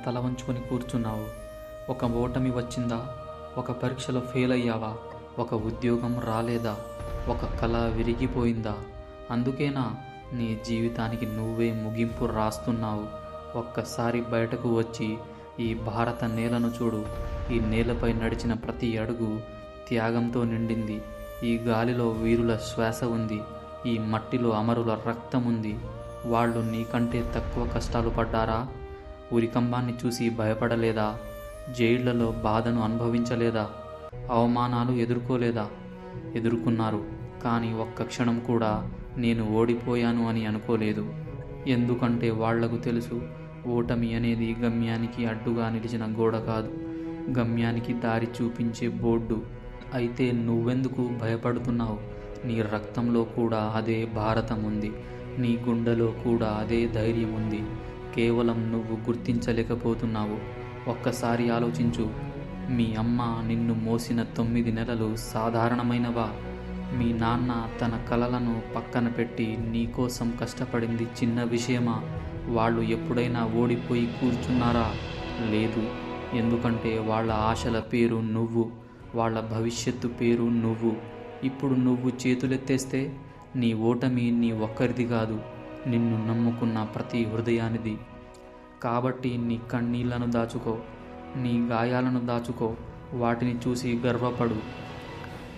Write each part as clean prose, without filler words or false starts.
తల వంచుకొని కూర్చున్నావు? ఒక ఓటమి వచ్చిందా? ఒక పరీక్షలో ఫెయిల్ అయ్యావా? ఒక ఉద్యోగం రాలేదా? ఒక కళ విరిగిపోయిందా? అందుకేనా నీ జీవితానికి నువ్వే ముగింపు రాస్తున్నావు? ఒక్కసారి బయటకు వచ్చి ఈ భారత నేలను చూడు. ఈ నేలపై నడిచిన ప్రతి అడుగు త్యాగంతో నిండింది. ఈ గాలిలో వీరుల శ్వాస ఉంది. ఈ మట్టిలో అమరుల రక్తం ఉంది. వాళ్ళు నీకంటే తక్కువ కష్టాలు పడ్డారా? ఉరికంబాన్ని చూసి భయపడలేదా? జైళ్లలో బాధను అనుభవించలేదా? అవమానాలు ఎదుర్కోలేదా? ఎదుర్కొన్నారు. కానీ ఒక్క క్షణం కూడా నేను ఓడిపోయాను అని అనుకోలేదు. ఎందుకంటే వాళ్లకు తెలుసు, ఓటమి అనేది గమ్యానికి అడ్డుగా నిలిచిన గోడ కాదు, గమ్యానికి దారి చూపించే బోర్డు. అయితే నువ్వెందుకు భయపడుతున్నావు? నీ రక్తంలో కూడా అదే భారతం ఉంది. నీ గుండెలో కూడా అదే ధైర్యం ఉంది. కేవలం నువ్వు గుర్తించలేకపోతున్నావు. ఒక్కసారి ఆలోచించు. మీ అమ్మ నిన్ను మోసిన 9 నెలలు సాధారణమైనవా? మీ నాన్న తన కలలను పక్కన పెట్టి నీకోసం కష్టపడింది చిన్న విషయమా? వాళ్ళు ఎప్పుడైనా ఓడిపోయి కూర్చున్నారా? లేదు. ఎందుకంటే వాళ్ళ ఆశల పేరు నువ్వు, వాళ్ళ భవిష్యత్తు పేరు నువ్వు. ఇప్పుడు నువ్వు చేతులెత్తేస్తే నీ ఓటమి నీ ఒక్కరిది కాదు, నిన్ను నమ్ముకున్న ప్రతి హృదయానిది. కాబట్టి నీ కన్నీళ్లను దాచుకో, నీ గాయాలను దాచుకో, వాటిని చూసి గర్వపడు.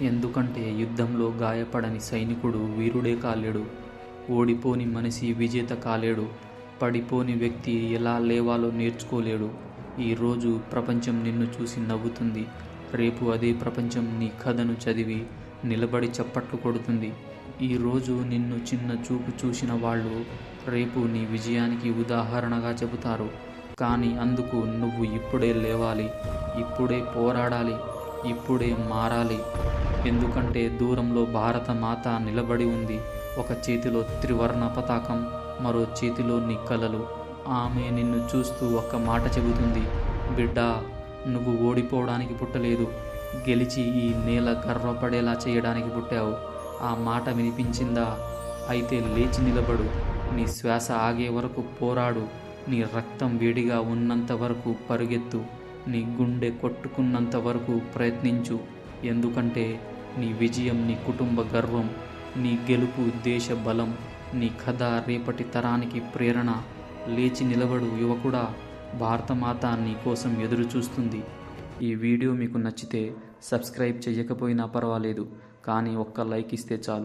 ఎందుకంటే యుద్ధంలో గాయపడని సైనికుడు వీరుడే కాలేడు. ఓడిపోని మనిషి విజేత కాలేడు. పడిపోని వ్యక్తి ఎలా లేవాలో నేర్చుకోలేడు. ఈరోజు ప్రపంచం నిన్ను చూసి నవ్వుతుంది. రేపు అదే ప్రపంచం నీ కథను చదివి నిలబడి చప్పట్లు కొడుతుంది. ఈరోజు నిన్ను చిన్న చూపు చూసిన వాళ్ళు రేపు నీ విజయానికి ఉదాహరణగా చెబుతారు. కానీ అందుకు నువ్వు ఇప్పుడే లేవాలి, ఇప్పుడే పోరాడాలి, ఇప్పుడే మారాలి. ఎందుకంటే దూరంలో భారత మాత నిలబడి ఉంది. ఒక చేతిలో త్రివర్ణ పతాకం, మరో చేతిలో నీ కలలు. ఆమె నిన్ను చూస్తూ ఒక్క మాట చెబుతుంది, బిడ్డా, నువ్వు ఓడిపోవడానికి పుట్టలేదు, గెలిచి ఈ నేల గర్వపడేలా చేయడానికి పుట్టావు. ఆ మాట వినిపించిందా? అయితే లేచి నిలబడు. నీ శ్వాస ఆగే వరకు పోరాడు. నీ రక్తం వేడిగా ఉన్నంత వరకు పరుగెత్తు. నీ గుండె కొట్టుకున్నంత వరకు ప్రయత్నించు. ఎందుకంటే నీ విజయం నీ కుటుంబ గర్వం, నీ గెలుపు దేశ బలం, నీ కథ రేపటి తరానికి ప్రేరణ. లేచి నిలబడు యువకుడా, భారతమాత నీ కోసం ఎదురు చూస్తుంది. ఈ వీడియో మీకు నచ్చితే సబ్స్క్రైబ్ చేయకపోయినా పర్వాలేదు, కానీ ఒక్క లైక్ ఇస్తే చాలు.